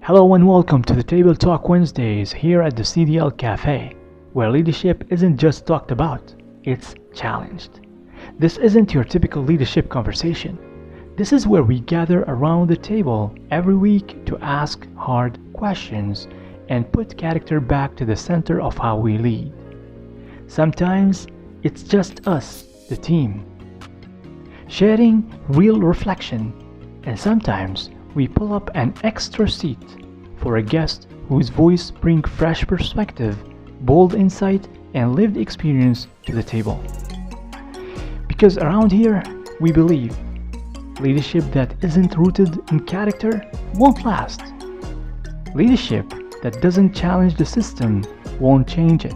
Hello and welcome to the Table Talk Wednesdays here at the CDL Café, where leadership isn't just talked about, it's challenged. This isn't your typical leadership conversation. This is where we gather around the table every week to ask hard questions and put character back to the center of how we lead. Sometimes it's just us, the team, sharing real reflection, and sometimes we pull up an extra seat for a guest whose voice brings fresh perspective, bold insight, and lived experience to the table. Because around here, we believe leadership that isn't rooted in character won't last. Leadership that doesn't challenge the system won't change it.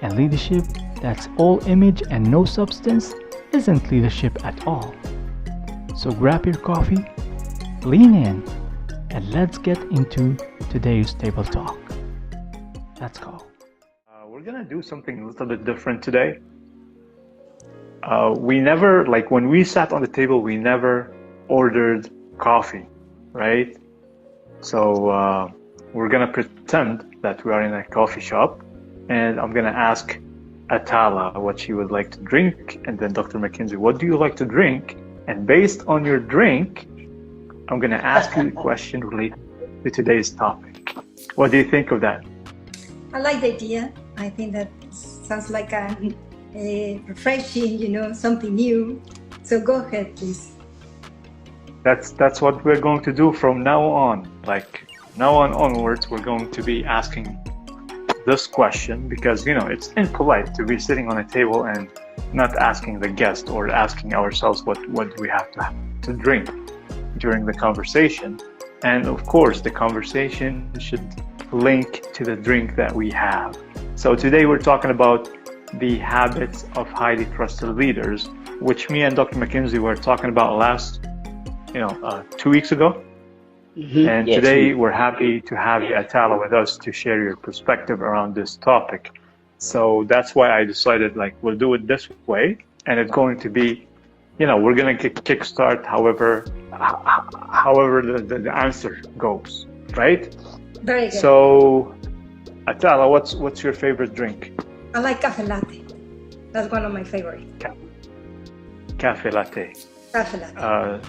And leadership that's all image and no substance isn't leadership at all. So grab your coffee, lean in, and let's get into today's table talk. Let's go. We're gonna do something a little bit different today. We never, when we sat on the table, we never ordered coffee, right? So we're gonna pretend that we are in a coffee shop, and I'm gonna ask Atala what she would like to drink, and then Dr. McKenzie, what do you like to drink? And based on your drink, I'm gonna ask you a question related to today's topic. What do you think of that? I like the idea. I think that sounds like a refreshing, something new. So go ahead, please. That's what we're going to do from now on. Now on onwards, we're going to be asking this question because, it's impolite to be sitting on a table and not asking the guest or asking ourselves what we have to drink during the conversation. And of course, the conversation should link to the drink that we have. So today we're talking about the habits of highly trusted leaders, which me and Dr. McKenzie were talking about last, 2 weeks ago. Mm-hmm. And yes, today we're happy to have you, Atala, with us to share your perspective around this topic. So that's why I decided we'll do it this way, and it's going to be, we're going to kickstart however the answer goes, right? Very good. So, Atala, what's your favorite drink? I like cafe latte. That's one of my favorite. Cafe latte. Cafe latte.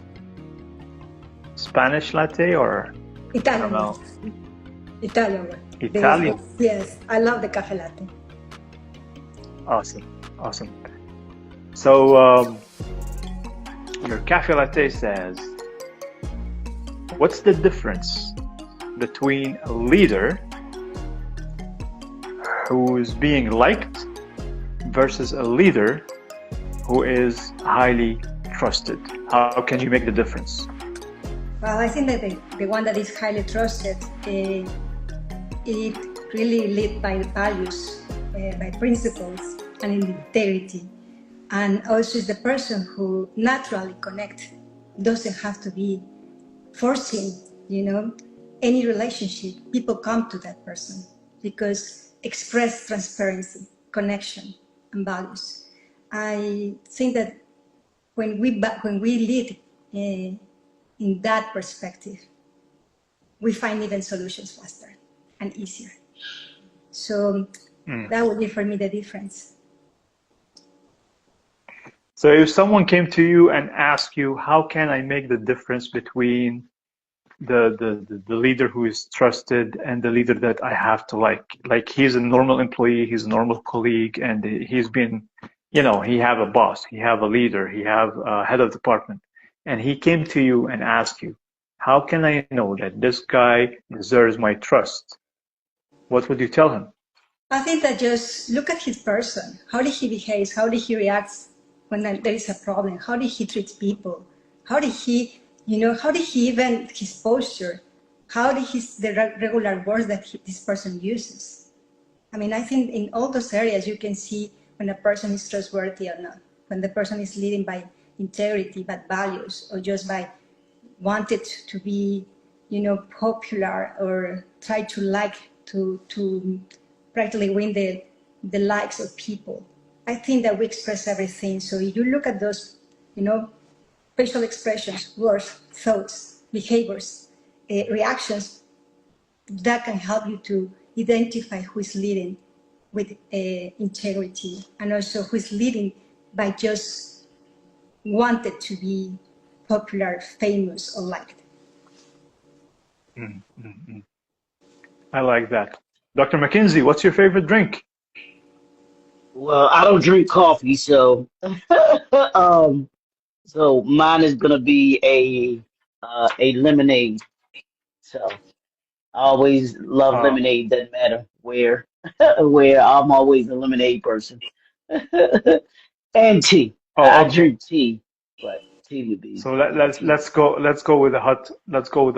Spanish latte or? Italian. I don't know. Italian one. Italian? Yes, I love the cafe latte. Awesome. So, your cafe latte says, what's the difference between a leader who is being liked versus a leader who is highly trusted? How can you make the difference? Well, I think that the one that is highly trusted, it really leads by values, by principles, and integrity. And also is the person who naturally connects, doesn't have to be forcing, any relationship. People come to that person because express transparency, connection, and values. I think that when we lead in that perspective, we find even solutions faster and easier. So that would be for me the difference. So if someone came to you and asked you, how can I make the difference between the leader who is trusted and the leader that I have to like he's a normal employee, he's a normal colleague, and he's been, he have a boss, he have a leader, he have a head of department, and he came to you and asked you, how can I know that this guy deserves my trust? What would you tell him? I think that just look at his person. How did he behave? How did he react when there is a problem? How did he treat people? How did he, even his posture? How did the regular words that this person uses? I mean, I think in all those areas you can see when a person is trustworthy or not, when the person is leading by integrity, by values, or just by wanted to be, popular or try to practically win the likes of people. I think that we express everything. So if you look at those, facial expressions, words, thoughts, behaviors, reactions, that can help you to identify who is leading with integrity, and also who is leading by just wanted to be popular, famous, or liked. I like that. Dr. McKinsey, what's your favorite drink? Well, I don't drink coffee, so um, so mine is gonna be a lemonade. So I always love Uh, lemonade. Doesn't matter where where I'm always a lemonade person. And tea. I okay. drink tea, but tea would be So tea. let's go with the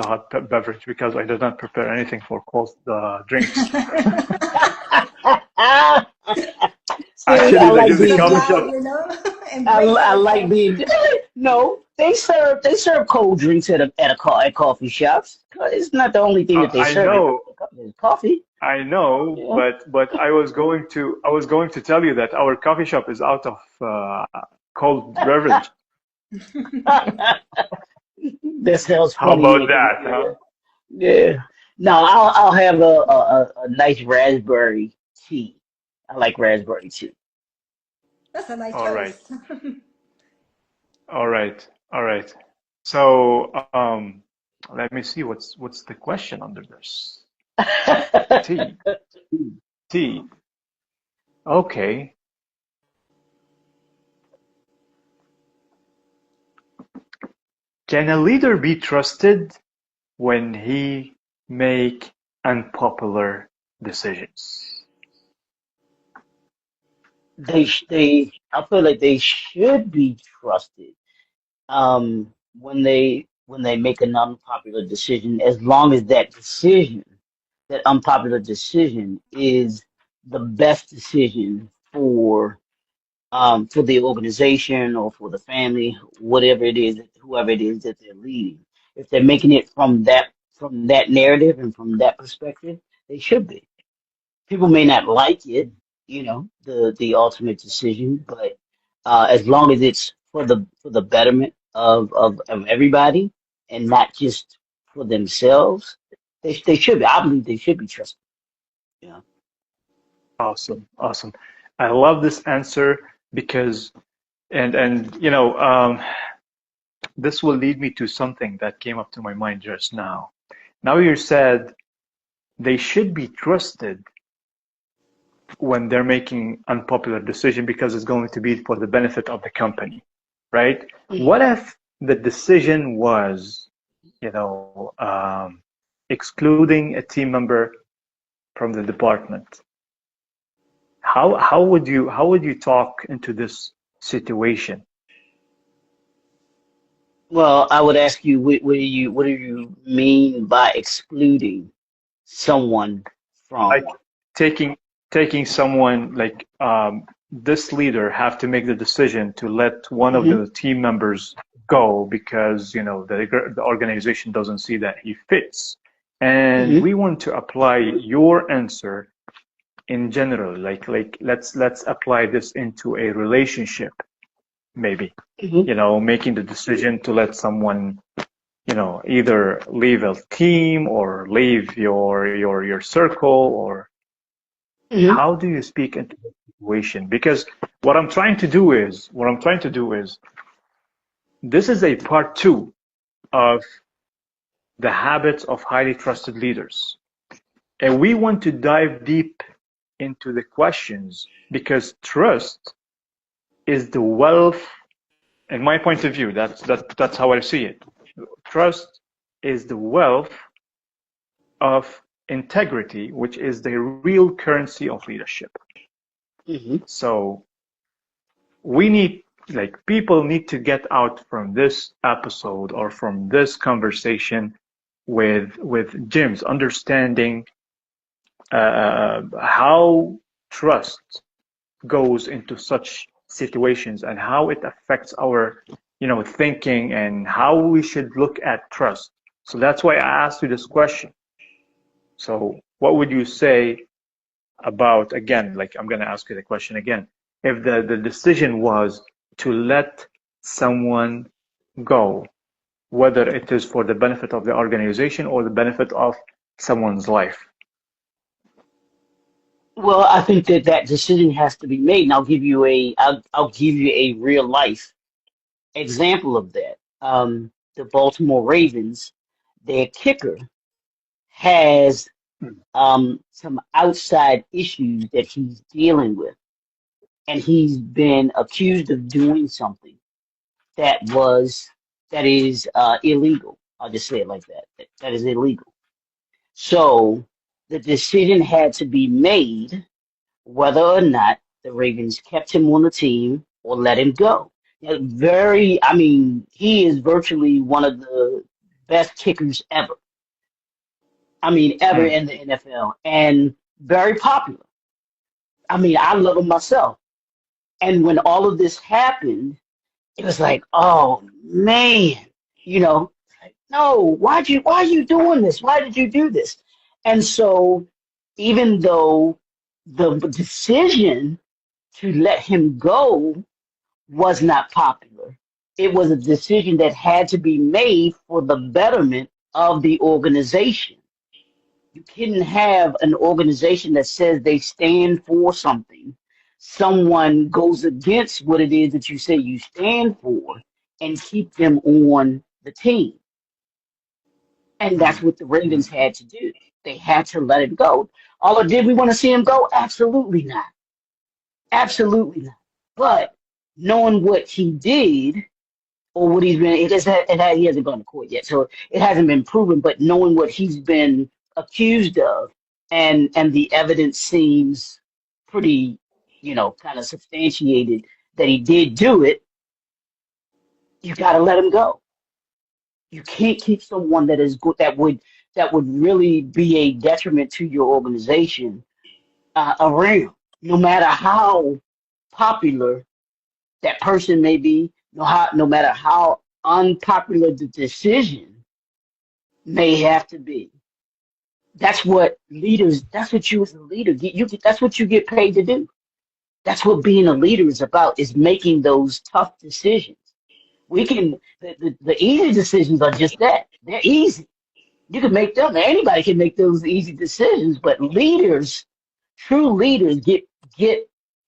hot beverage because I did not prepare anything for cold drinks. See, I Actually, like like in the being Step coffee different. out, shop. embrace I like yourself. being no. They serve cold drinks at coffee shops. It's not the only thing that they I serve know, at coffee. I know, Yeah. but I was going to tell you that our coffee shop is out of cold beverage. That sounds How funny, about making that, huh? yeah. Yeah. No, I'll have a nice raspberry tea. I like raspberry tea. That's a nice All right, choice. all right, all right. So let me see what's the question under this. Tea, tea. Okay. Can a leader be trusted when he make unpopular decisions? I feel like they should be trusted. When they make an unpopular decision, as long as that unpopular decision is the best decision for the organization or for the family, whatever it is, whoever it is that they're leading. If they're making it from that narrative and from that perspective, they should be. People may not like it, the ultimate decision, but as long as it's for the betterment of everybody and not just for themselves, they should be. I believe they should be trusted. Yeah. Awesome, awesome. I love this answer because and this will lead me to something that came up to my mind just now. Now you said they should be trusted when they're making unpopular decision because it's going to be for the benefit of the company, right? What Mhm. if the decision was, excluding a team member from the department? How would you talk into this situation? Well, I would ask you, what do you mean by excluding someone Like from? taking taking someone like this leader have to make the decision to let one of Hmm. the team members go because the organization doesn't see that he fits, and Hmm. we want to apply your answer in general, like let's apply this into a relationship, maybe, Hmm. making the decision to let someone either leave a team or leave your circle, or Hmm. how do you speak into the situation? Because what I'm trying to do is this is a part two of the habits of highly trusted leaders. And we want to dive deep into the questions because trust is the wealth, in my point of view, that's how I see it. Trust is the wealth of integrity, which is the real currency of leadership. Hmm. So we need, like, people need to get out from this episode or from this conversation with Jim's understanding how trust goes into such situations and how it affects our thinking and how we should look at trust. So that's why I asked you this question. So what would you say about, again, like, I'm going to ask you the question again, if the decision was to let someone go, whether it is for the benefit of the organization or the benefit of someone's life? Well, I think that that decision has to be made, and I'll give you a real life example of that. The Baltimore Ravens, their kicker has some outside issues that he's dealing with, and he's been accused of doing something that was that is illegal. I'll just say it like that. That is illegal. So the decision had to be made whether or not the Ravens kept him on the team or let him go. I mean, he is virtually one of the best kickers ever. I mean, ever Mm. in the NFL, and very popular. I mean, I love him myself. And when all of this happened, it was like, oh man, you know, no, why are you doing this? Why did you do this? And so, even though the decision to let him go was not popular, it was a decision that had to be made for the betterment of the organization. You couldn't have an organization that says they stand for something. Someone goes against what it is that you say you stand for and keep them on the team. And that's what the Ravens had to do. They had to let him go. Although, did we want to see him go? Absolutely not. Absolutely not. But knowing what he did or what he's been, he hasn't gone to court yet, so it hasn't been proven. But knowing what he's been accused of, and the evidence seems pretty, kind of substantiated that he did do it, you got to let him go. You can't keep someone that is good that would really be a detriment to your organization around, no matter how popular that person may be, no matter how unpopular the decision may have to be. That's what leaders. That's what you as a leader get. That's what you get paid to do. That's what being a leader is about. Is making those tough decisions. We can the easy decisions are just that. They're easy. You can make them. Anybody can make those easy decisions. But leaders, true leaders, get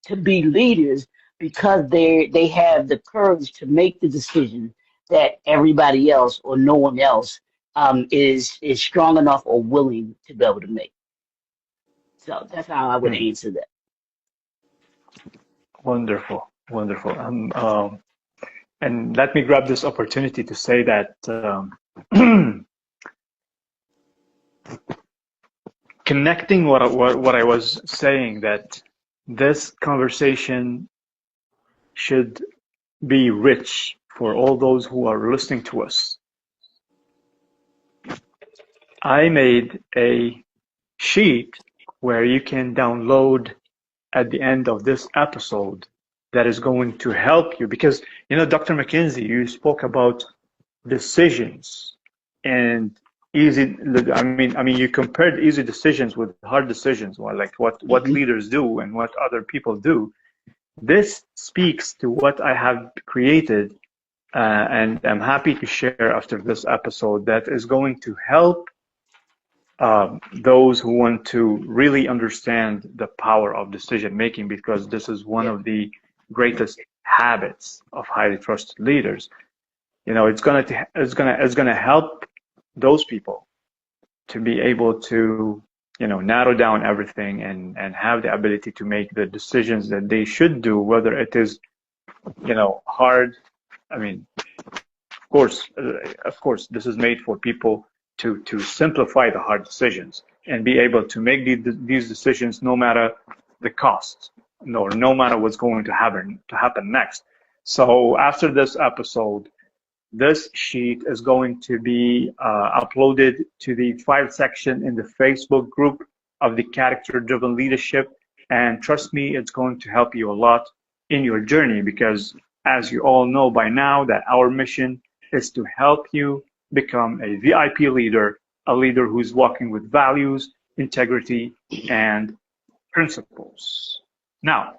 to be leaders because they have the courage to make the decision that everybody else or no one else is strong enough or willing to be able to make. So that's how I would Mm. answer that. Wonderful, wonderful. And let me grab this opportunity to say that connecting what I was saying, that this conversation should be rich for all those who are listening to us. I made a sheet where you can download at the end of this episode that is going to help you, because Dr. McKenzie, you spoke about decisions and easy. I mean you compared easy decisions with hard decisions, or like what Hmm. leaders do and what other people do. This speaks to what I have created, and I'm happy to share after this episode, that is going to help those who want to really understand the power of decision making, because this is one Yeah. of the greatest habits of highly trusted leaders. It's gonna help those people to be able to narrow down everything and have the ability to make the decisions that they should do, whether it is hard. I mean, of course, this is made for people to simplify the hard decisions and be able to make these decisions no matter the cost, no matter what's going to happen next. So after this episode, this sheet is going to be uploaded to the file section in the Facebook group of the Character Driven Leadership. And trust me, it's going to help you a lot in your journey, because as you all know by now, that our mission is to help you become a VIP leader, a leader who's walking with values, integrity, and principles. Now,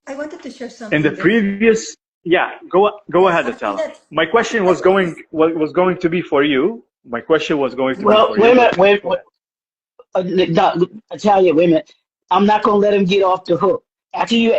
I wanted to share in the something there. previous, yeah, go ahead, I think Atala. that My I question think was that going to be for you, My question was going to be Well, for wait you, a but minute, wait, go wait, ahead. Italia, wait a minute. I'm not gonna let him get off the hook. After you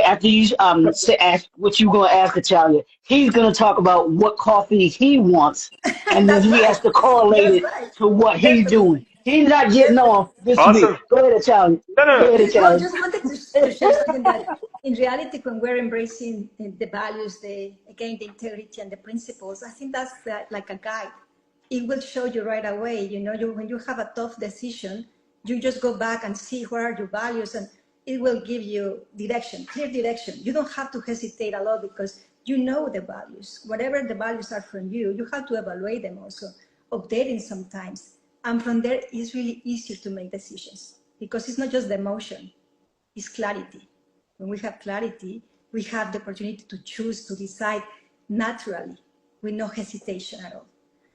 say, ask what you gonna ask Italia, he's gonna talk about what coffee he wants, and then That's he right. has to correlate That's it right. to what he's Definitely. doing. He's not getting off this week. Awesome. Go ahead, Italia. No, no, Go no. ahead, No, Italia. just wanted to share something that in reality, when we're embracing the values, again, the integrity and the principles, I think that's like a guide. It will show you right away, when you have a tough decision, you just go back and see what are your values, and it will give you direction, clear direction. You don't have to hesitate a lot because you know the values. Whatever the values are from you, you have to evaluate them also, updating sometimes. And from there, it's really easier to make decisions because it's not just the emotion, it's clarity. When we have clarity, we have the opportunity to choose, to decide naturally with no hesitation at all.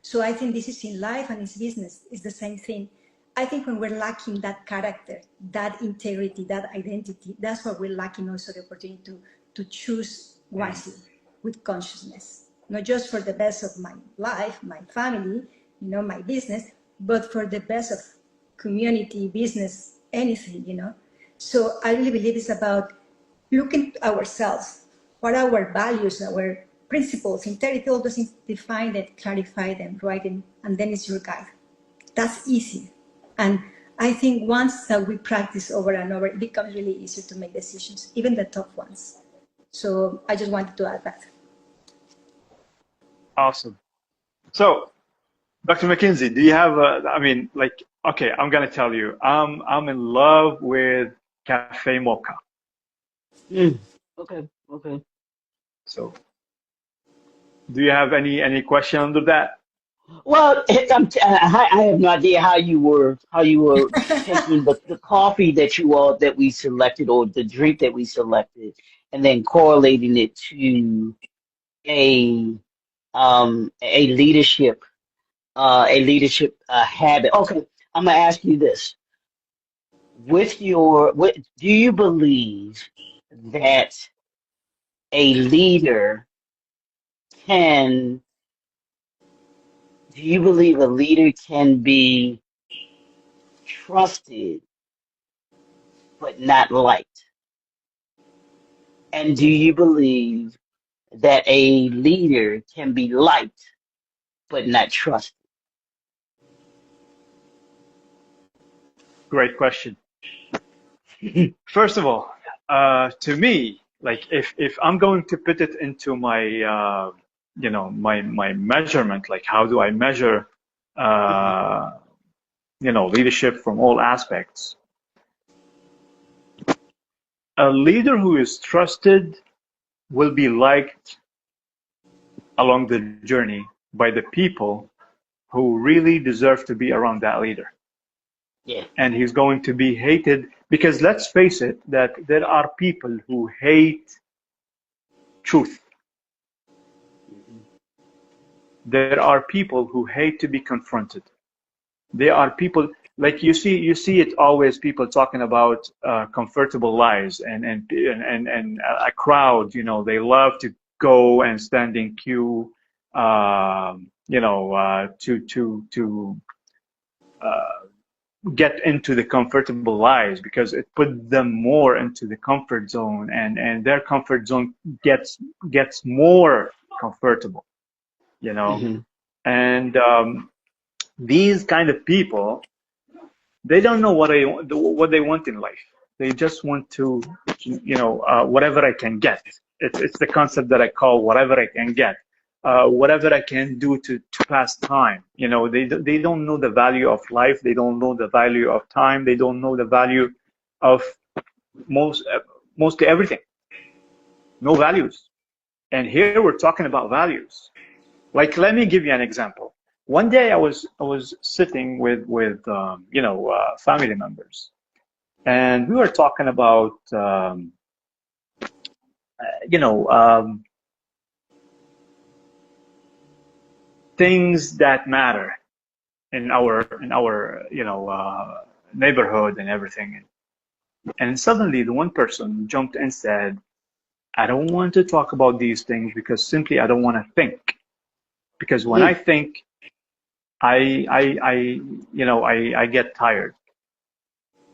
So I think this is in life and in business, it's the same thing. I think when we're lacking that character, that integrity, that identity, that's what we're lacking also the opportunity to choose wisely with consciousness, not just for the best of my life, my family, my business, but for the best of community, business, anything. So I really believe it's about looking at ourselves, what are our values, our principles, integrity, all those things, define it, clarify them, write them, and then it's your guide. That's easy. And I think once that we practice over and over, it becomes really easier to make decisions, even the tough ones. So I just wanted to add that. Awesome. So, Dr. McKinsey, do you have I mean, like, okay, I'm gonna tell you, I'm in love with Cafe Mocha. Mm. Okay, okay. So, do you have any question under that? Well, I have no idea how you were taking the coffee that we selected or the drink that we selected, and then correlating it to a a leadership habit. Okay, I'm gonna ask you this: what do you believe that a leader can? Do you believe a leader can be trusted but not liked? And do you believe that a leader can be liked but not trusted? Great question. First of all, to me, like if I'm going to put it into my my measurement, like how do I measure Mhm. leadership from all aspects? A leader who is trusted will be liked along the journey by the people who really deserve to be around that leader. Yeah. And he's going to be hated because let's face it, that there are people who hate truth. Mhm. There are people who hate to be confronted. There are people like you see it always people talking about comfortable lives and a crowd, they love to go and stand in queue, to get into the comfortable lives because it put them more into the comfort zone, and their comfort zone gets more comfortable, you know. Mhm. And these kind of people, they don't know what they want in life. They just want to, whatever I can get. It's the concept that I call whatever I can get, whatever I can do to pass time. They don't know the value of life. They don't know the value of time. They don't know the value of mostly everything. No values. And here we're talking about values. Like, let me give you an example. One day I was sitting with family members, and we were talking about you know um, things that matter in our neighborhood and everything. And suddenly the one person jumped and said, "I don't want to talk about these things because simply I don't want to think. Because when I Mhm. think, I get tired.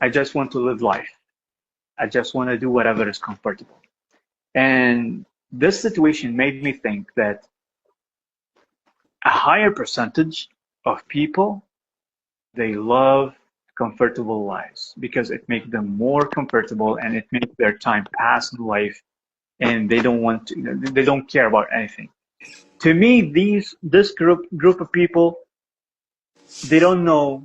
I just want to live life. I just want to do whatever is comfortable. And this situation made me think that a higher percentage of people, they love comfortable lives because it makes them more comfortable and it makes their time pass in life, and they don't care about anything. To me, this group of people, they don't know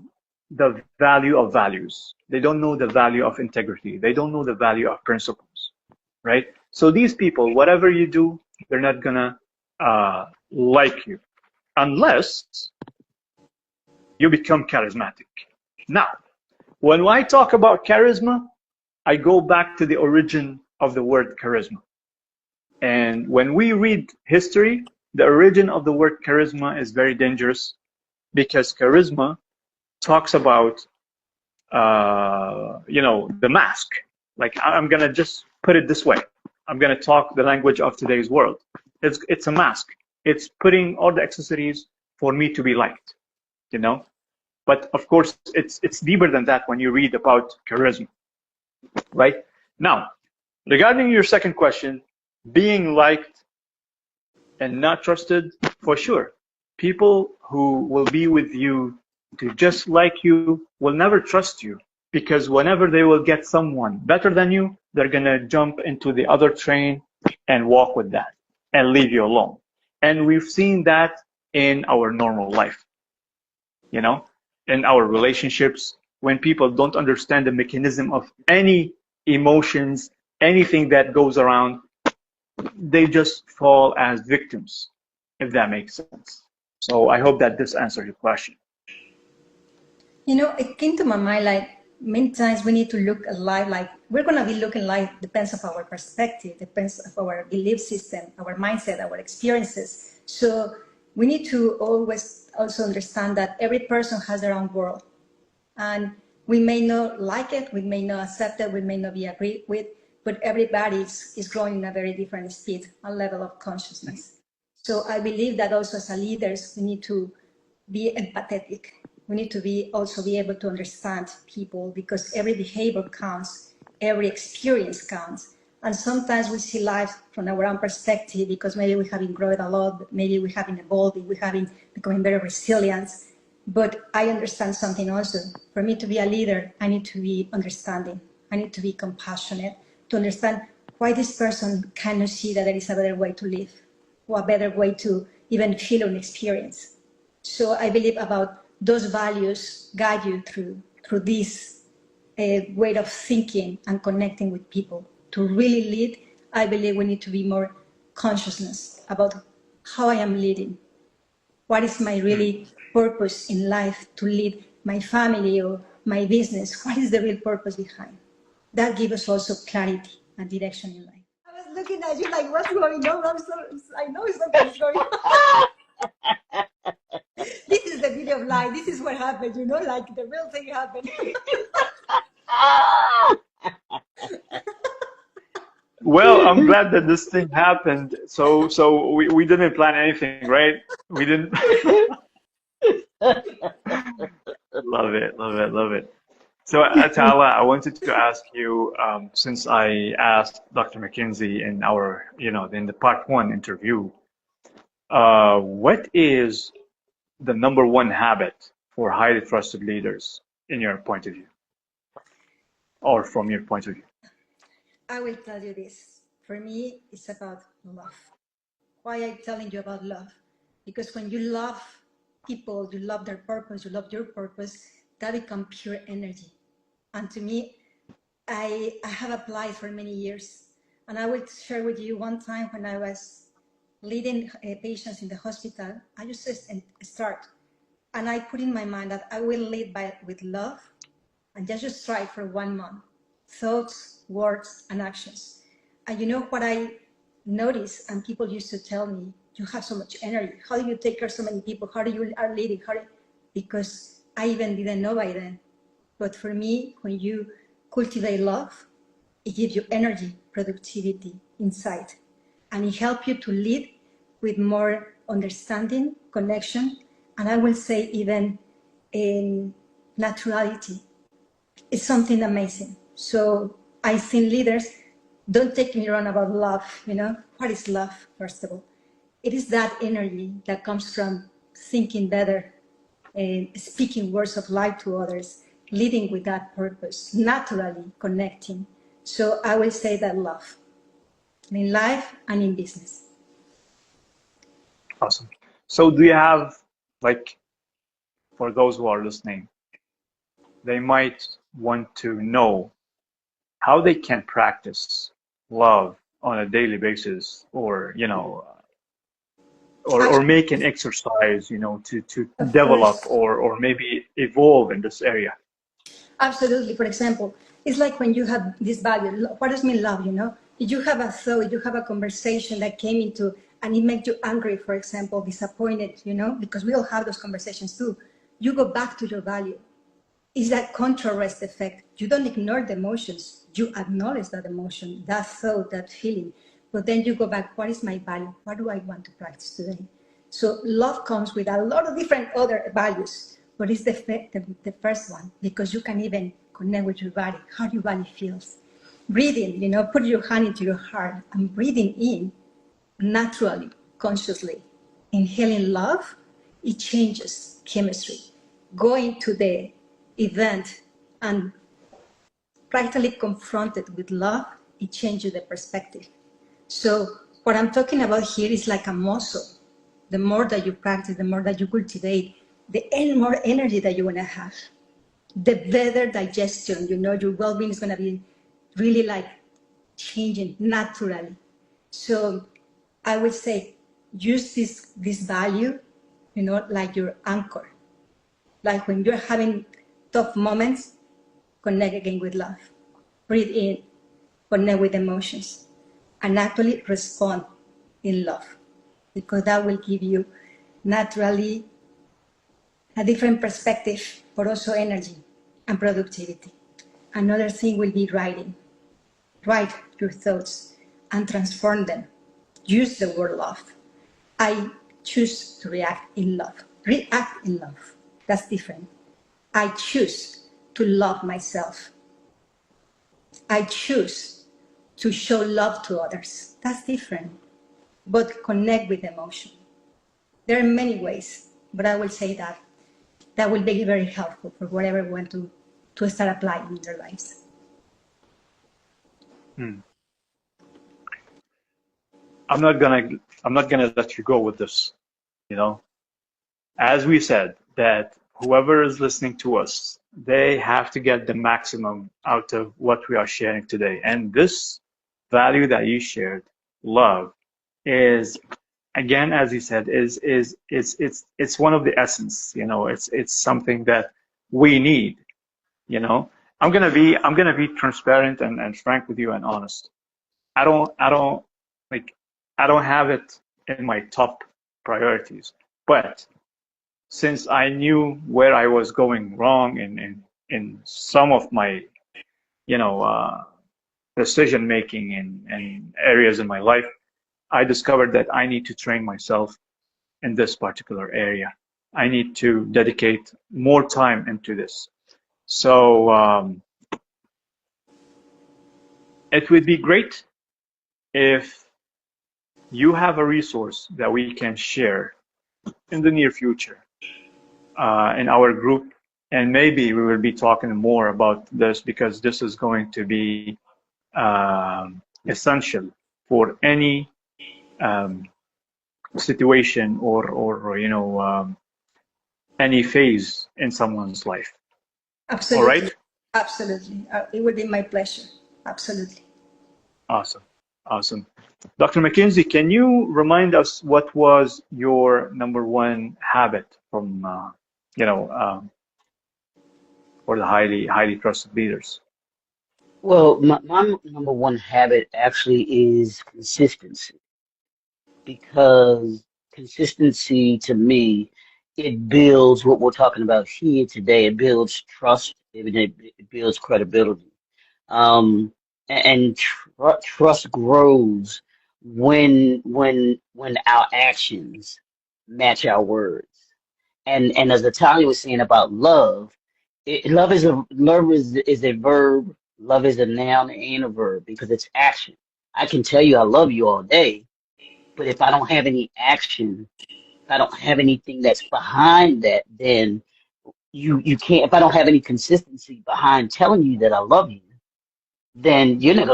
the value of values. They don't know the value of integrity. They don't know the value of principles, right? So these people, whatever you do, they're not gonna like you unless you become charismatic. Now, when I talk about charisma, I go back to the origin of the word charisma. And when we read history, the origin of the word charisma is very dangerous because charisma talks about, the mask. Like, I'm gonna just put it this way. I'm gonna talk the language of today's world. It's a mask. It's putting all the accessories for me to be liked, you know. But of course, it's deeper than that when you read about charisma, right? Now, regarding your second question, being liked and not trusted, for sure. People who will be with you to just like you will never trust you because whenever they will get someone better than you, they're going to jump into the other train and walk with that and leave you alone. And we've seen that in our normal life, you know, in our relationships, when people don't understand the mechanism of any emotions, anything that goes around, they just fall as victims, if that makes sense. So I hope that this answers your question. It came to my mind like many times we need to look at life like we're going to be looking like depends of our perspective, depends of our belief system, our mindset, our experiences. So we need to always also understand that every person has their own world. And we may not like it, we may not accept it, we may not be agreed with, but everybody is growing in a very different speed and level of consciousness. So I believe that also as a leaders, we need to be empathetic. We need to also be able to understand people because every behavior counts, every experience counts. And sometimes we see life from our own perspective because maybe we have been growing a lot, maybe we have been evolving, we have been becoming very resilient. But I understand something also. For me to be a leader, I need to be understanding. I need to be compassionate to understand why this person cannot see that there is a better way to live or a better way to even feel an experience. So I believe about those values guide you through this way of thinking and connecting with people. To really lead, I believe we need to be more consciousness about how I am leading. What is my really purpose in life to lead my family or my business? What is the real purpose behind? That gives us also clarity and direction in life. I was looking at you like, what's going on? I know something's going on. This is the video of life. This is what happened, like the real thing happened. Well, I'm glad that this thing happened. So we didn't plan anything, right? We didn't. Love it, love it, love it. So Atala, I wanted to ask you, since I asked Dr. McKinsey in in the part one interview, what is the number one habit for highly trusted leaders in your point of view, or from your point of view? I will tell you this. For me, it's about love. Why am I telling you about love? Because when you love people, you love their purpose, you love your purpose, that becomes pure energy. And to me, I have applied for many years. And I will share with you one time when I was leading patients in the hospital, I used to start. And I put in my mind that I will lead with love and just try for 1 month. Thoughts, words, and actions. And you know what I noticed, and people used to tell me, you have so much energy. How do you take care of so many people? How do you are leading? Because I even didn't know by then. But for me, when you cultivate love, it gives you energy, productivity, insight, and it helps you to lead with more understanding, connection, and I will say even in naturality. It's something amazing. So I think leaders, don't take me wrong about love. What is love, first of all? It is that energy that comes from thinking better, and speaking words of life to others, leading with that purpose, naturally connecting. So I will say that love in life and in business. Awesome. So do you have, like, for those who are listening, they might want to know how they can practice love on a daily basis, or or make an exercise, to Of develop, course. or maybe evolve in this area. Absolutely. For example, it's like when you have this value. What does mean love? If you have a thought, you have a conversation that came into, and it makes you angry, for example, disappointed, because we all have those conversations too. You go back to your value. It's that contrast effect. You don't ignore the emotions. You acknowledge that emotion, that thought, that feeling. But then you go back, what is my value? What do I want to practice today? So love comes with a lot of different other values, but it's the first one, because you can even connect with your body, how your body feels. Breathing, put your hand into your heart and breathing in naturally, consciously. Inhaling love, it changes chemistry. Going to the event and practically confronted with love, it changes the perspective. So what I'm talking about here is like a muscle. The more that you practice, the more that you cultivate, the more energy that you want to have, the better digestion. Your well-being is going to be really like changing naturally. So I would say use this value, like your anchor. Like when you're having tough moments, connect again with love. Breathe in, connect with emotions, and actually respond in love, because that will give you naturally a different perspective, but also energy and productivity. Another thing will be writing. Write your thoughts and transform them. Use the word love. I choose to react in love. React in love. That's different. I choose to love myself. I choose to show love to others. That's different, but connect with emotion. There are many ways, but I will say that will be very helpful for whatever want to start applying in their lives. Hmm. I'm not gonna let you go with this. You know, as we said, that whoever is listening to us, they have to get the maximum out of what we are sharing today. And this value that you shared, love, is, again, as you said, it's one of the essence. It's something that we need. You know, I'm gonna be transparent and frank with you and honest. I don't like I don't have it in my top priorities, but since I knew where I was going wrong in some of my, you know, decision making in areas in my life, I discovered that I need to train myself in this particular area. I need to dedicate more time into this. So it would be great if you have a resource that we can share in the near future in our group. And maybe we will be talking more about this, because this is going to be essential for any um, situation, or any phase in someone's life. All Absolutely, right? absolutely. It would be my pleasure. Absolutely. Awesome. Awesome. Dr. McKinsey, can you remind us what was your number one habit from, you know, um, for the highly trusted leaders? Well, my number one habit actually is consistency, because consistency to me, it builds what we're talking about here today. It builds trust, it builds credibility. And trust grows when our actions match our words. And as Natalia was saying about love, love is a verb. Love is a noun and a verb because it's action. I can tell you I love you all day, but if I don't have any action, if I don't have anything that's behind that, then you can't. If I don't have any consistency behind telling you that I love you, then you're not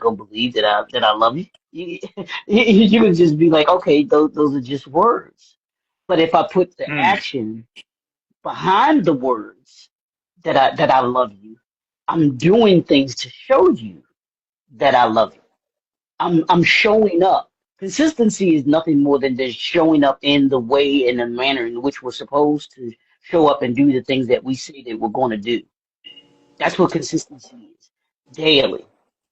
gonna believe that I love you. You would just be like, okay, those are just words. But if I put the Mm. action behind the words that I love you, I'm doing things to show you that I love you. I'm showing up. Consistency is nothing more than just showing up in the way and the manner in which we're supposed to show up and do the things that we say that we're going to do. That's what consistency is. Daily.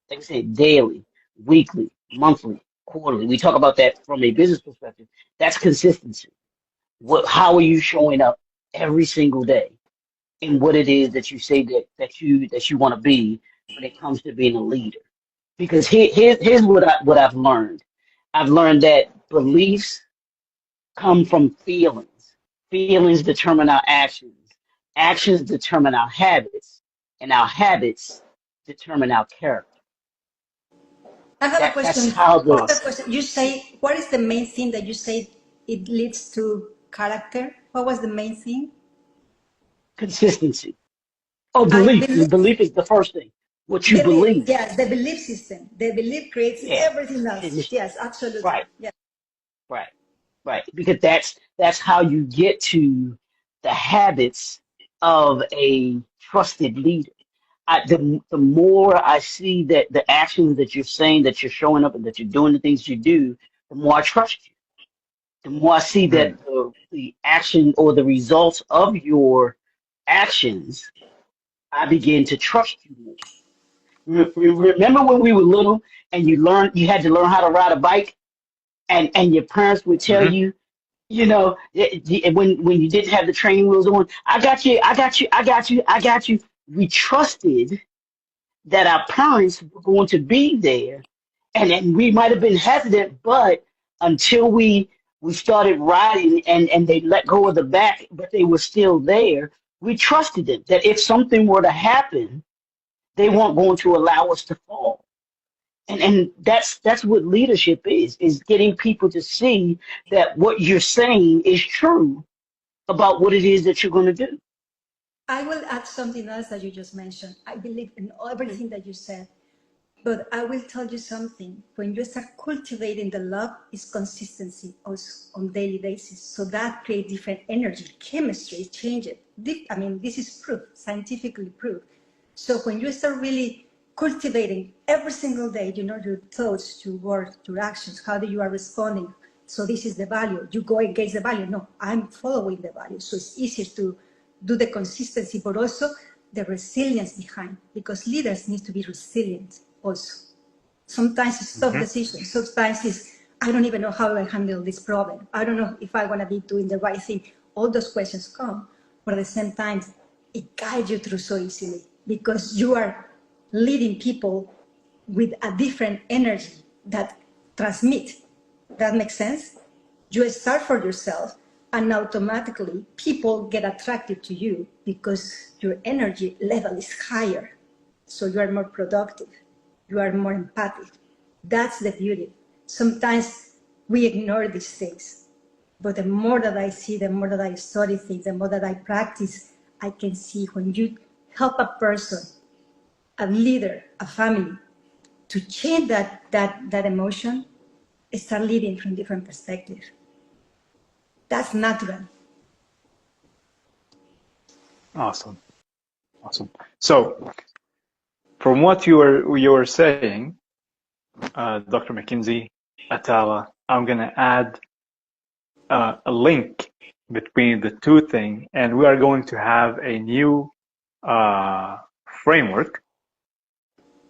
Like I said, daily, weekly, monthly, quarterly. We talk about that from a business perspective. That's consistency. How are you showing up every single day in what it is that you say that you want to be when it comes to being a leader? Because here's what I've learned. I've learned that beliefs come from feelings. Feelings determine our actions. Actions determine our habits, and our habits determine our character. I have a That's question. how I the have a Awesome. question. You say, what is the main thing that you say it leads to character? What was the main thing? consistency. Oh, I belief. The believe belief is the first thing. What you belief. believe. Yes, the belief system. The belief creates Yeah. everything And else. Yes, absolutely. right, Yes. right, right. Because that's how you get to the habits of a trusted leader. The more I see that the actions that you're saying, that you're showing up, and that you're doing the things you do, the more I trust you. The more I see Mm. that the action or the results of your actions, I begin to trust you more. Remember when we were little and you had to learn how to ride a bike, and your parents would tell Hmm. you, when you didn't have the training wheels on, I got you, I got you, I got you, I got you. We trusted that our parents were going to be there, and we might have been hesitant, but until we started riding and they let go of the back, but they were still there, we trusted them that if something were to happen, they weren't going to allow us to fall. And that's what leadership is getting people to see that what you're saying is true about what it is that you're going to do. I will add something else that you just mentioned. I believe in everything that you said. But I will tell you something. When you start cultivating the love, is consistency also on daily basis. So that creates different energy, chemistry, it changes. I mean, this is proof, scientifically proved. So when you start really cultivating every single day, you know, your thoughts, your words, your actions, how you are responding. So this is the value. You go against the value. No, I'm following the value. So it's easier to do the consistency, but also the resilience behind, because leaders need to be resilient also. Sometimes it's tough Hmm. decisions. Sometimes it's, I don't even know how I handle this problem. I don't know if I want to be doing the right thing. All those questions come, but at the same time, it guides you through so easily because you are leading people with a different energy that transmit. That makes sense? You start for yourself, and automatically people get attracted to you because your energy level is higher. So you are more productive, you are more empathic. That's the beauty. Sometimes we ignore these things, but the more that I see, the more that I study things, the more that I practice, I can see when you help a person, a leader, a family, to change that emotion, start leading from different perspective. That's natural. Awesome. Awesome. So, from what you were saying, Dr. McKinsey, Atala, I'm gonna add a link between the two things, and we are going to have a new uh, framework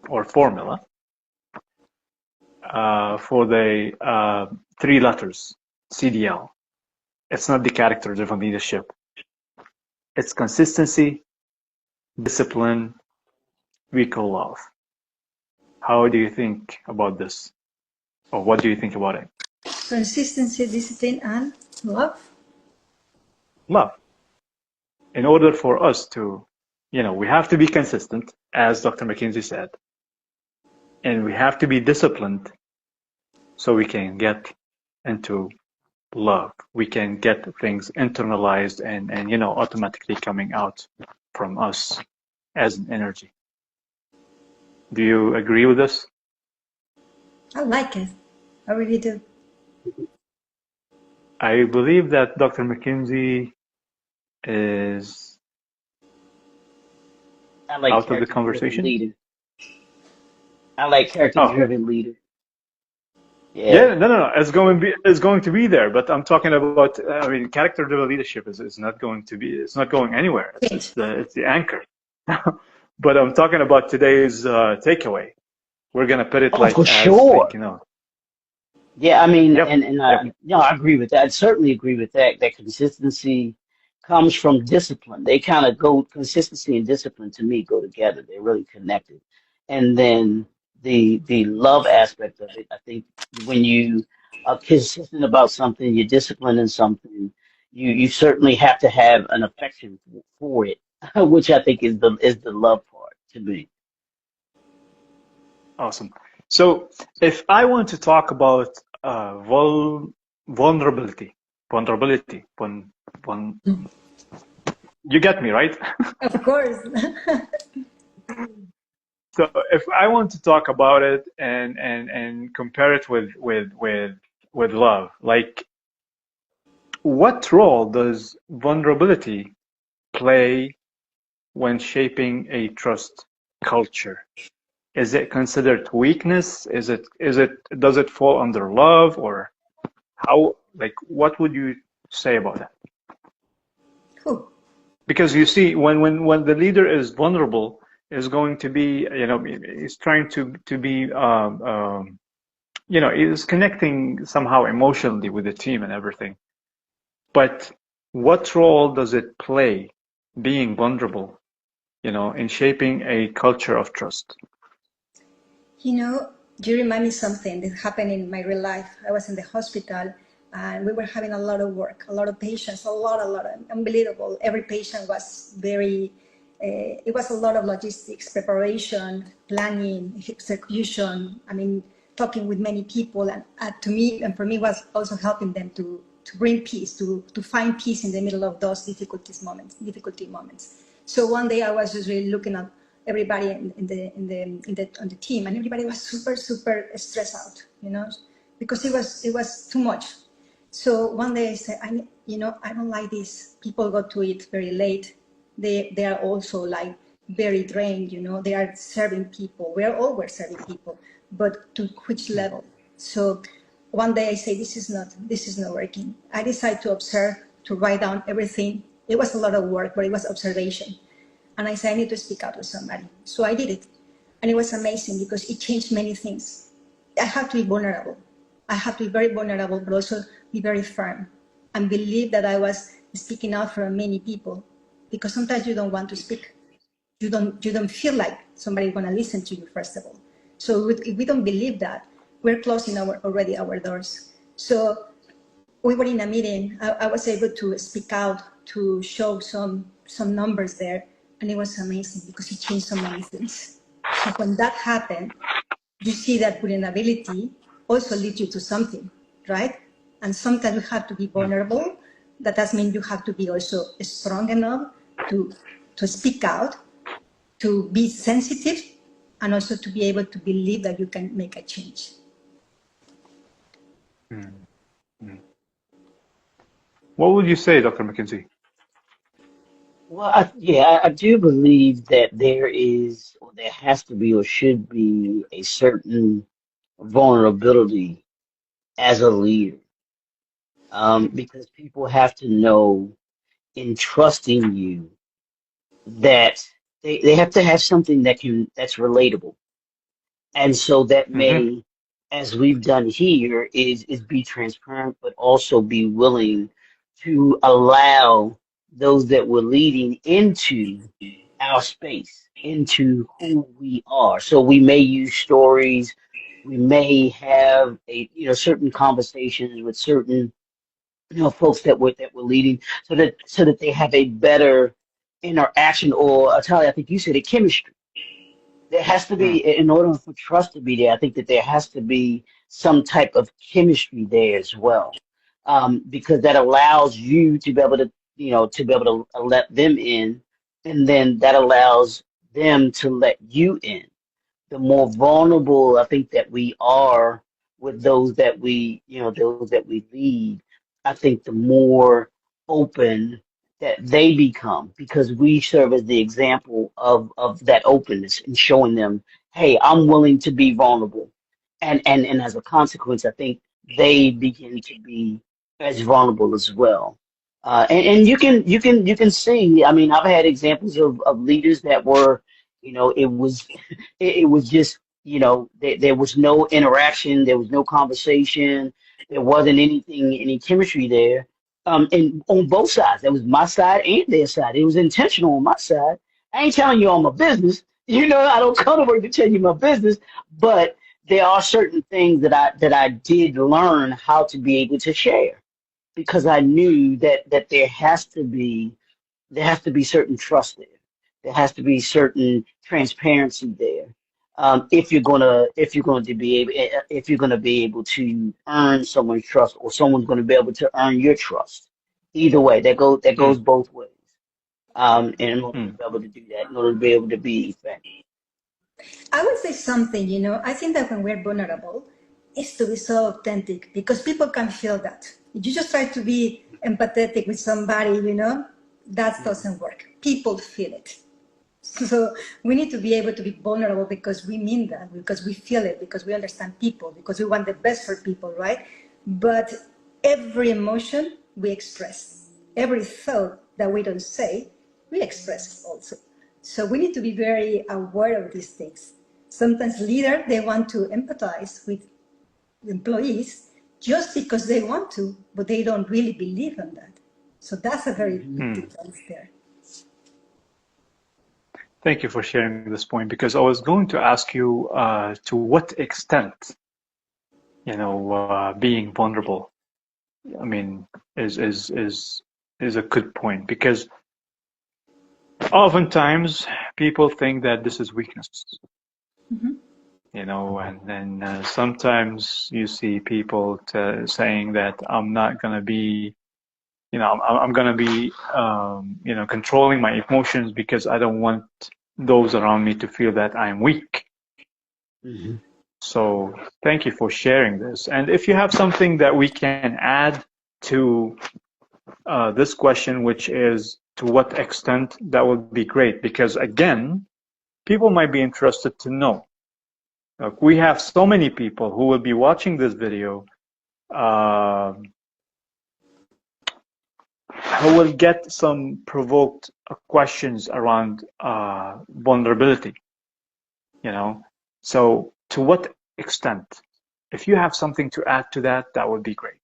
or formula for the three letters CDL. It's not the character-driven leadership. It's consistency, discipline, we call love. How do you think about this? Or what do you think about it? Consistency, discipline, and love. love. In order for us to, we have to be consistent, as Dr. McKinsey said, and we have to be disciplined so we can get into love. We can get things internalized and automatically coming out from us as an energy. Do you agree with this? I like it. I really do. I believe that Dr. McKinsey is I like out of the character-driven conversation. leader. I like Oh, character-driven leader. Yeah. yeah, no. It's going to be there, but I'm talking about. I mean, character-driven leadership is not going to be. It's not going anywhere. Change. It's the anchor. But I'm talking about today's takeaway. We're gonna put it Oh, for like as sure. like. Yeah, I mean, Yep, and yep. I agree with that. I certainly agree with that. That consistency comes from discipline. They kind of go, consistency and discipline to me go together. They're really connected. And then the love aspect of it, I think when you are consistent about something, you're disciplined in something, you certainly have to have an affection for it, which I think is the love part to me. Awesome. So if I want to talk about vulnerability, vulnerability, you get me, right? Of course. So if I want to talk about it and compare it with love, like what role does vulnerability play when shaping a trust culture? Is it considered weakness? Is it does it fall under love, or how, like, what would you say about that? Cool. Because you see, when the leader is vulnerable, is going to be, he's trying to be, is connecting somehow emotionally with the team and everything. But what role does it play, being vulnerable, in shaping a culture of trust? You know, you remind me something that happened in my real life. I was in the hospital and we were having a lot of work, a lot of patients, a lot, unbelievable. Every patient was very, it was a lot of logistics, preparation, planning, execution. I mean, talking with many people, and to me, and for me, was also helping them to bring peace, to find peace in the middle of those difficulty moments. So one day I was just really looking at everybody on the team, and everybody was super stressed out, because it was too much. So one day I said, I don't like this. People go to it very late. They are also like very drained, They are serving people. We are always serving people, but to which level? So one day I say, this is not working. I decided to observe, to write down everything. It was a lot of work, but it was observation. And I said, I need to speak out to somebody. So I did it. And it was amazing because it changed many things. I have to be vulnerable. I have to be very vulnerable, but also be very firm and believe that I was speaking out for many people, because sometimes you don't want to speak. You don't feel like somebody's going to listen to you, first of all. So if we don't believe that, we're closing already our doors. So we were in a meeting. I was able to speak out, to show some numbers there, and it was amazing because it changed so many things. So when that happened, you see that vulnerability also leads you to something, right? And sometimes you have to be vulnerable. That does mean you have to be also strong enough to speak out, to be sensitive, and also to be able to believe that you can make a change. What would you say, Dr. McKinsey? Well, I do believe that there is, or there has to be, or should be a certain vulnerability as a leader, because people have to know in trusting you that they have to have something that's relatable. And so that Mm-hmm. may, as we've done here, is be transparent, but also be willing to allow those that we're leading into our space, into who we are. So we may use stories, we may have certain conversations with certain folks that were leading, so that they have a better interaction, or Charlie, I think you said a chemistry. There has to be, Mm, in order for trust to be there, I think that there has to be some type of chemistry there as well, because that allows you to be able to, let them in, and then that allows them to let you in. The more vulnerable I think that we are with those that we lead, I think the more open that they become, because we serve as the example of that openness and showing them, hey, I'm willing to be vulnerable. And as a consequence, I think they begin to be as vulnerable as well. And you can see, I mean, I've had examples of leaders that were, it was just, there was no interaction, there was no conversation, there wasn't any chemistry there. And on both sides, that was my side and their side. It was intentional on my side. I ain't telling you all my business. I don't come to work to tell you my business, but there are certain things that I did learn how to be able to share, because I knew that there has to be certain trust there. There has to be certain transparency there. If you're going to be able to earn someone's trust, or someone's going to be able to earn your trust. Either way, that goes mm, both ways. And in order to mm, be able to do that, in order to be able to be effective. I would say something, I think that when we're vulnerable, it's to be so authentic because people can feel that. If you just try to be empathetic with somebody, that doesn't work. People feel it. So we need to be able to be vulnerable because we mean that, because we feel it, because we understand people, because we want the best for people, right? But every emotion we express, every thought that we don't say, we express also. So we need to be very aware of these things. Sometimes leaders, they want to empathize with employees just because they want to, but they don't really believe in that. So that's a very Hmm. big mm. difference there. Thank you for sharing this point because I was going to ask you to what extent, being vulnerable, I mean, is a good point because oftentimes people think that this is weakness, and then sometimes you see people saying that I'm not gonna be, I'm gonna be, controlling my emotions because I don't want those around me to feel that I'm weak. Hmm. So thank you for sharing this. And if you have something that we can add to this question, which is to what extent, that would be great. Because again, people might be interested to know. We have so many people who will be watching this video, uh, who will get some provoked questions around vulnerability. You know, so to what extent? If you have something to add to that, that would be great.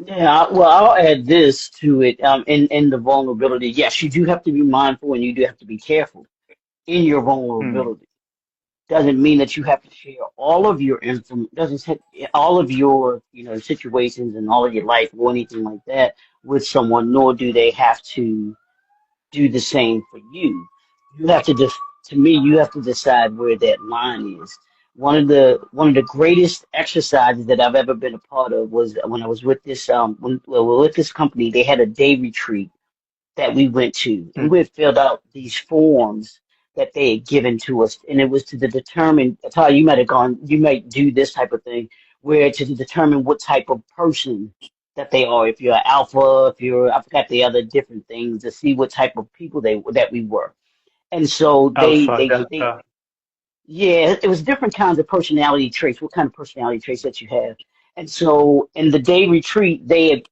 Yeah, well, I'll add this to it. In the vulnerability, yes, you do have to be mindful, and you do have to be careful in your Hmm. vulnerability. Doesn't mean that you have to share all of your info, doesn't say all of your situations and all of your life or anything like that with someone, nor do they have to do the same for you. You have to just, to me, you have to decide where that line is. One of the greatest exercises that I've ever been a part of was when I was with this company. They had a day retreat that we went to, and we Hmm. had filled out these forms that they had given to us, and it was to determine. Ty, you might do this type of thing, where to determine what type of person that they are. If you're an alpha, if you're, I forgot the other different things, to see what type of people that we were. And so Alpha, Delta. yeah, it was different kinds of personality traits. What kind of personality traits that you have? And so in the day retreat, they had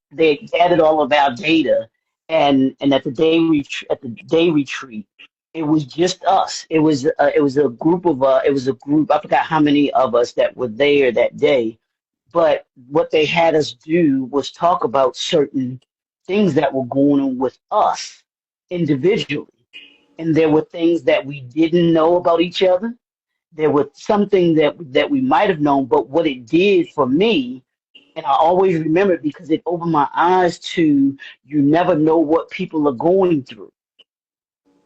gathered all of our data, and at the day retreat, it was just us. It was a group of it was a group. I forgot how many of us that were there that day. But what they had us do was talk about certain things that were going on with us individually, and there were things that we didn't know about each other. There was something that we might have known, but what it did for me And I always remember it because it opened my eyes to you never know what people are going through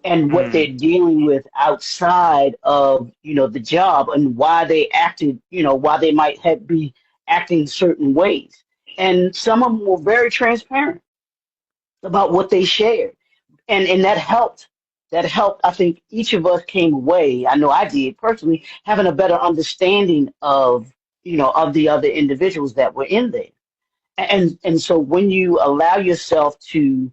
and what Mm. they're dealing with outside of, the job and why they acted, why they might be acting certain ways. And some of them were very transparent about what they shared. And that helped. That helped. I think each of us came away, I know I did personally, having a better understanding of, of the other individuals that were in there. And so when you allow yourself to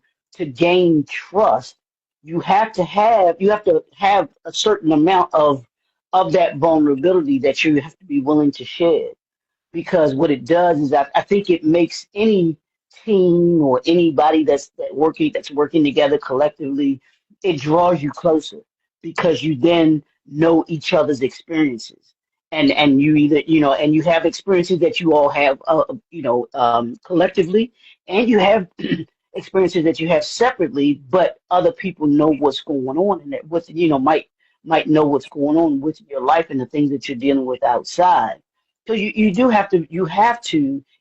gain trust, you have to have a certain amount of that vulnerability that you have to be willing to share, because what it does is I think it makes any team or anybody that's working together collectively, it draws you closer because you then know each other's experiences. And you either and you have experiences that you all have collectively, and you have experiences that you have separately, but other people know what's going on, and that what might know what's going on with your life and the things that you're dealing with outside. So you do have to,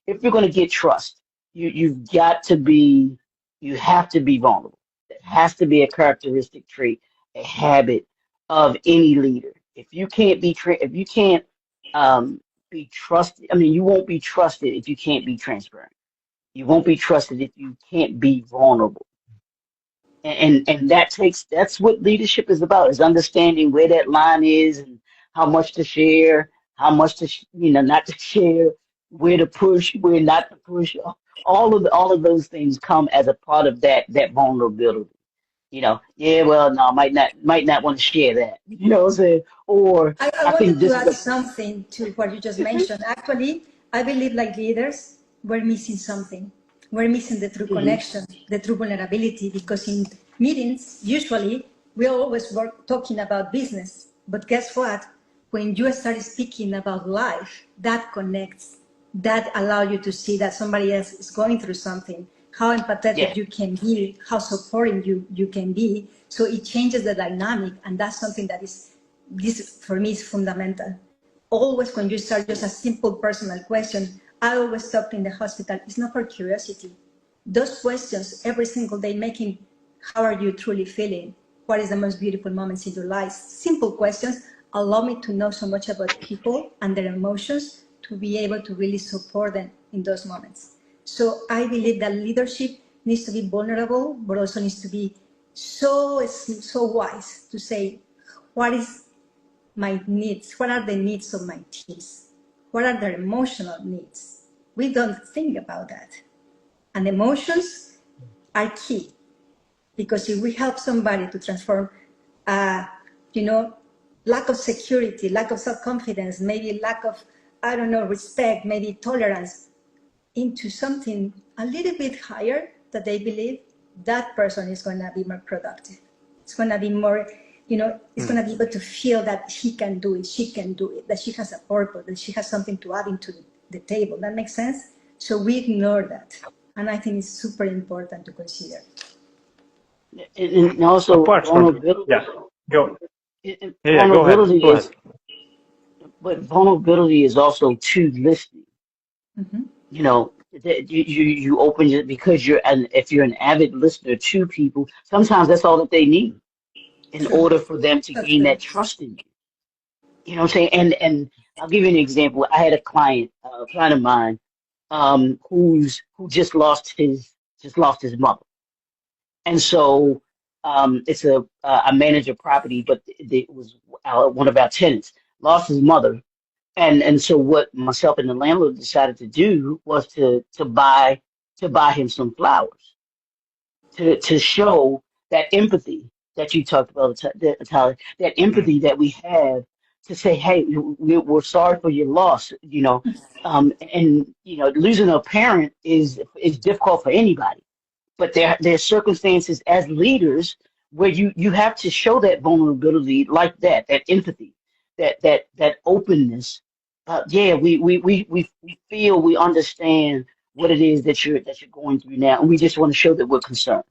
if you're going to get trust, you have to be vulnerable. It has to be a characteristic trait, a habit of any leader. If you can't be trusted, I mean, you won't be trusted if you can't be transparent. You won't be trusted if you can't be vulnerable. And that's what leadership is about, is understanding where that line is and how much to share, how much not to share, where to push, where not to push. All of those things come as a part of that vulnerability. Yeah, well, no, might not want to share that. You know what I'm saying? Or I I think wanted to this is add a something to what you just mentioned. Actually, I believe like leaders, we're missing something. We're missing the true Mhm. connection, the true vulnerability, because in meetings, usually we always work talking about business. But guess what? When you start speaking about life, that connects, that allows you to see that somebody else is going through something, how Yeah, empathetic you can be, how supporting you can be. So it changes the dynamic, and that's something that is, this for me is fundamental. Always when you start just a simple personal question, I always talk in the hospital, it's not for curiosity. Those questions every single day making, how are you truly feeling? What is the most beautiful moments in your life? Simple questions allow me to know so much about people and their emotions to be able to really support them in those moments. So I believe that leadership needs to be vulnerable, but also needs to be so wise to say, what is my needs? What are the needs of my teams? What are their emotional needs? We don't think about that. And emotions are key, because if we help somebody to transform, uh, you know, lack of security, lack of self-confidence, maybe lack of, I don't know, respect, maybe tolerance, into something a little bit higher that they believe, that person is going to be more productive. It's going to be more, it's Mm. going to be able to feel that he can do it, she can do it, that she has a purpose, that she has something to add into the table. That makes sense? So we ignore that. And I think it's super important to consider. and also Apart from, yeah, go. Yeah, go ahead. vulnerability Go ahead. vulnerability is also too listening. Mm-hmm. You open it because if you're an avid listener to people, sometimes that's all that they need in True. order for them to So gain true. that trust in you. You know what I'm saying? And I'll give you an example. I had a client of mine, who just lost his mother, and so it's I manage a property, but it was one of our tenants lost his mother. And so what myself and the landlord decided to do was to buy him some flowers to show that empathy that you talked about, Tyler, that Mm. empathy that we have to say, hey, we're sorry for your loss, and losing a parent is difficult for anybody, but there's circumstances as leaders where you have to show that vulnerability, like that empathy, that openness. Yeah, we feel, we understand what it is that you're going through now, and we just want to show that we're concerned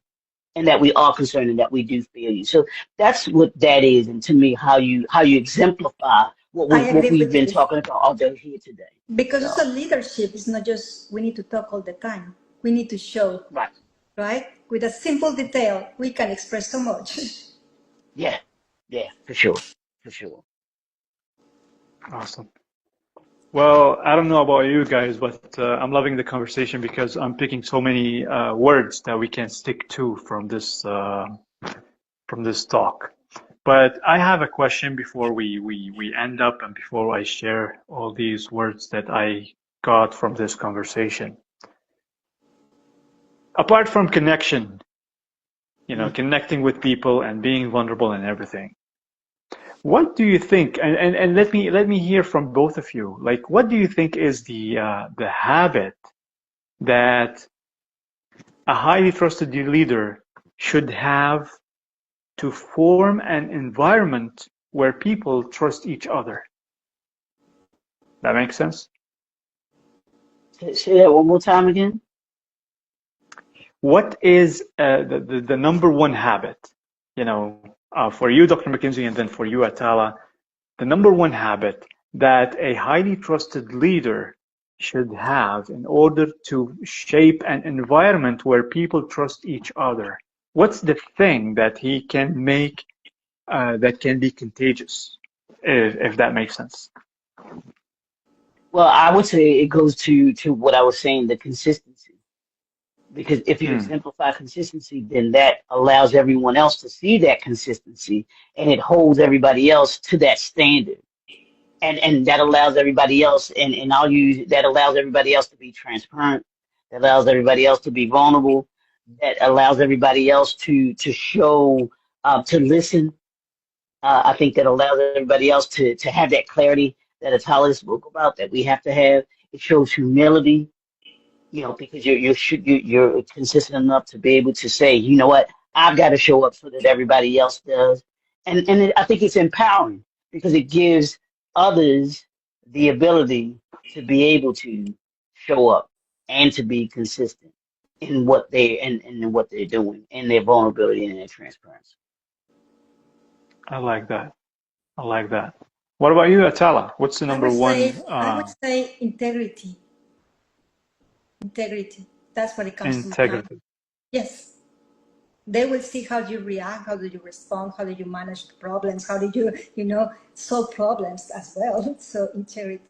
and that we are concerned and that we do feel you. So that's what that is, and to me, how you exemplify I what agree we've with been you. talking about all day here today. Because So, also leadership is not just we need to talk all the time. We need to show, right. right? With a simple detail, we can express so much. Yeah. Yeah, for sure. For sure. Awesome. Well, I don't know about you guys, but I'm loving the conversation because I'm picking so many words that we can stick to from this talk. But I have a question before we end up and before I share all these words that I got from this conversation. Apart from connection, connecting with people and being vulnerable and everything. What do you think? And let me hear from both of you. Like, what do you think is the habit that a highly trusted leader should have to form an environment where people trust each other? That makes sense? Say that one more time again. What is the number one habit, for you, Dr. McKinsey, and then for you, Atala, the number one habit that a highly trusted leader should have in order to shape an environment where people trust each other? What's the thing that he can make that can be contagious, if that makes sense? Well, I would say it goes to what I was saying, the consistency. Because if you Hmm. exemplify consistency, then that allows everyone else to see that consistency, and it holds everybody else to that standard. And that allows everybody else, and I'll use that allows everybody else to be transparent, that allows everybody else to be vulnerable, that allows everybody else to show, to listen. I think that allows everybody else to have that clarity that Atalia spoke about that we have to have. It shows humility, because you're consistent enough to be able to say, you know what, I've got to show up so that everybody else does, I think it's empowering because it gives others the ability to be able to show up and to be consistent in what they and in what they're doing, and their vulnerability and their transparency. I like that. I like that. What about you, Atala? What's the number one I would say integrity. Integrity. That's what it comes to my mind. integrity? Yes. They will see how you react, how do you respond, how do you manage the problems, how do you, solve problems as well. So integrity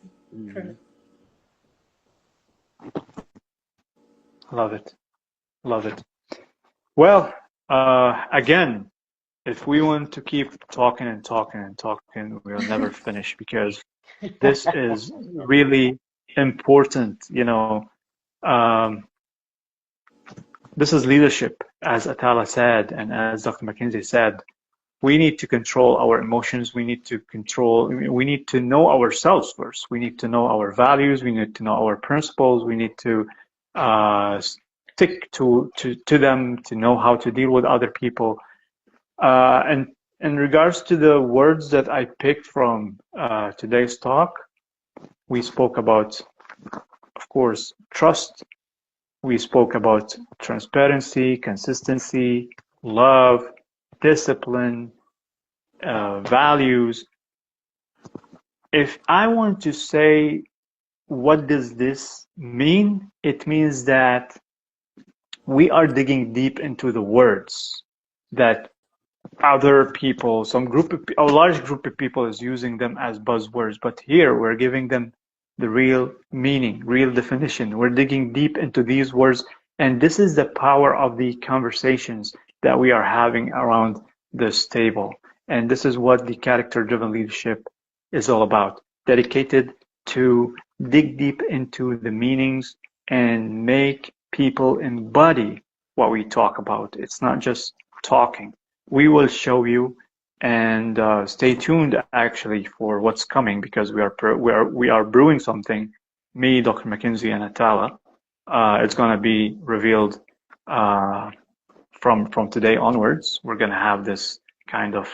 for me. Mhm. Love it. Love it. Well, again, if we want to keep talking and talking and talking, we'll never finish because this is really important. Um, this is leadership, as Atala said, and as Dr. McKinsey said. We need to control our emotions. We need to know ourselves first. We need to know our values. We need to know our principles. We need to stick to them to know how to deal with other people. And in regards to the words that I picked from today's talk, we spoke about, of course, trust. We spoke about transparency, consistency, love, discipline, values. If I want to say what does this mean, it means that we are digging deep into the words that other people, a large group of people is using them as buzzwords, but here we're giving them the real meaning, real definition. We're digging deep into these words, and this is the power of the conversations that we are having around this table. And this is what the character-driven leadership is all about, dedicated to dig deep into the meanings and make people embody what we talk about. It's not just talking. We will show you, and stay tuned actually for what's coming because we are brewing something. Me, Dr. McKinsey, and Atala. It's going to be revealed uh, from today onwards. We're going to have this kind of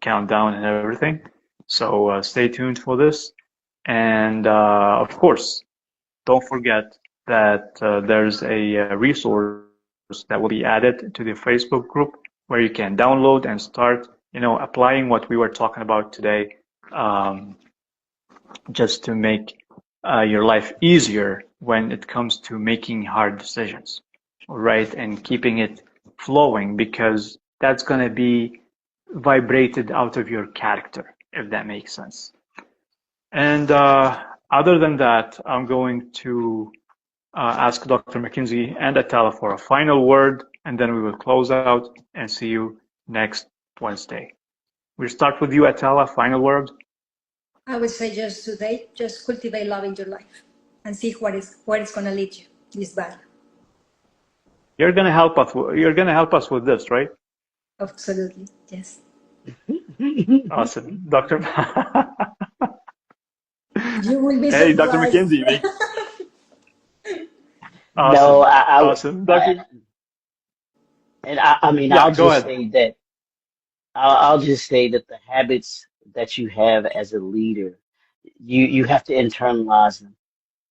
countdown and everything. So stay tuned for this, and of course, don't forget that there's a resource that will be added to the Facebook group where you can download and start, applying what we were talking about today um, just to make your life easier when it comes to making hard decisions, right? And keeping it flowing, because that's going to be vibrated out of your character, if that makes sense. And other than that, I'm going to ask Dr. McKinsey and Atala for a final word, and then we will close out and see you next Wednesday. We'll start with you, Atala. Final word. I would say just today, just cultivate love in your life and see where it's going to lead you, this value. You're gonna help us. You're gonna help us with this, right? Absolutely, yes. Awesome, Doctor. You will be Hey, Dr. surprised. McKinsey. No, Awesome, I awesome, Doctor. and I mean, Yeah, go ahead. I'll just say that the habits that you have as a leader, you have to internalize them.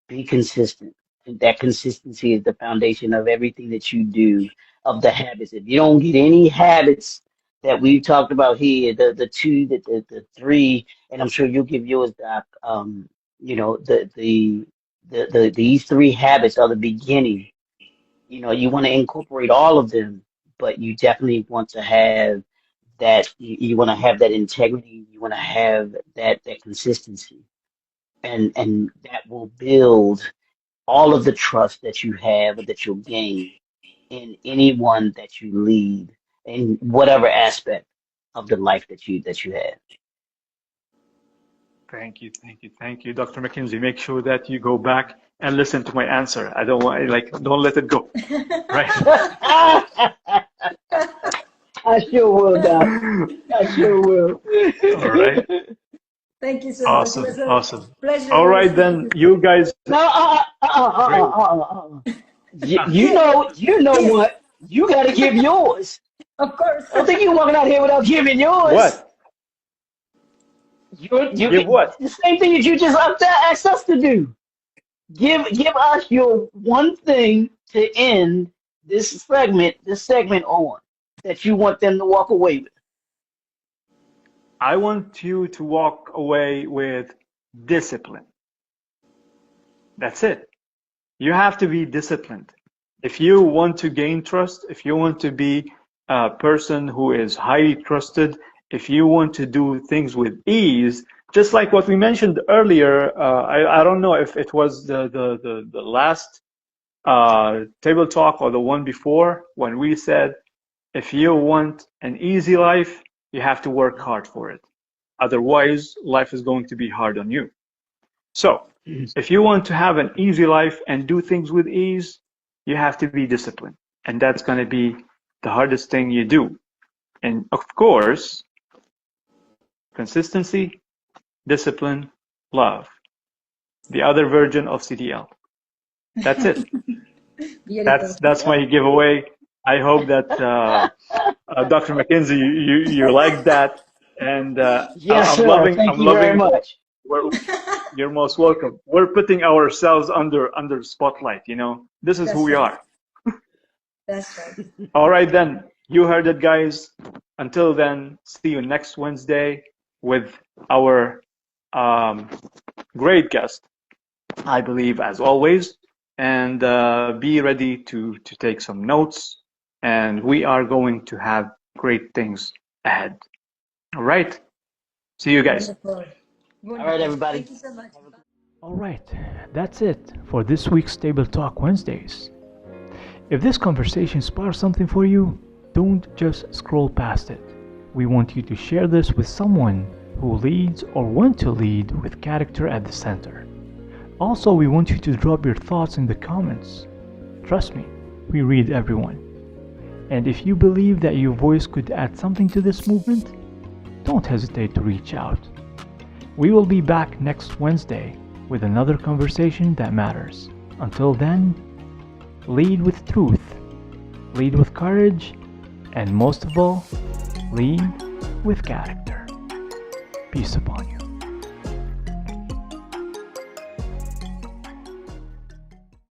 Be consistent. And that consistency is the foundation of everything that you do, of the habits. If you don't get any habits that we've talked about here, the two, the three, and I'm sure you'll give yours, Doc. You know, these three habits are the beginning. You know, you want to incorporate all of them, but you definitely want to have that. You want to have that integrity. You want to have that consistency, and that will build all of the trust that you have or that you'll gain in anyone that you lead in whatever aspect of the life that you have. Thank you, thank you, thank you, Dr. McKinsey. Make sure that you go back and listen to my answer. I don't want, like, don't let it go. Right? I sure will, Doc. I sure will. All right. Thank you so much. It Awesome, was a awesome. pleasure. All right, Speaking then, to you guys. No, you know you. what? You got to give yours. Of course. I don't think you're walking out here without giving yours. What? Give You what? the same thing that you just asked us to do. Give us your one thing to end this segment on that you want them to walk away with. I want you to walk away with discipline. That's it. You have to be disciplined. If you want to gain trust, if you want to be a person who is highly trusted, if you want to do things with ease, just like what we mentioned earlier, I don't know if it was the last table talk or the one before, when we said, if you want an easy life, you have to work hard for it. Otherwise, life is going to be hard on you. So, if you want to have an easy life and do things with ease, you have to be disciplined. And that's going to be the hardest thing you do. And of course, consistency, discipline, love. The other version of CDL. That's it. Beautiful. That's my giveaway. I hope that Dr. McKinsey, you like that, and Yes, I'm sir. loving. Thank I'm you very loving. much. You're most welcome. We're putting ourselves under spotlight. You know, this is That's who we right. are. That's right. All right, then. You heard it, guys. Until then, see you next Wednesday with our great guest, I believe, as always. And be ready to take some notes. And we are going to have great things ahead. All right. See you guys. Wonderful. All right, everybody. Thank you so much. Alright, that's it for this week's Table Talk Wednesdays. If this conversation sparks something for you, don't just scroll past it. We want you to share this with someone who leads or want to lead with character at the center. Also, we want you to drop your thoughts in the comments. Trust me, we read everyone. And if you believe that your voice could add something to this movement, don't hesitate to reach out. We will be back next Wednesday with another conversation that matters. Until then, lead with truth, lead with courage, and most of all, lead with character. Peace upon you.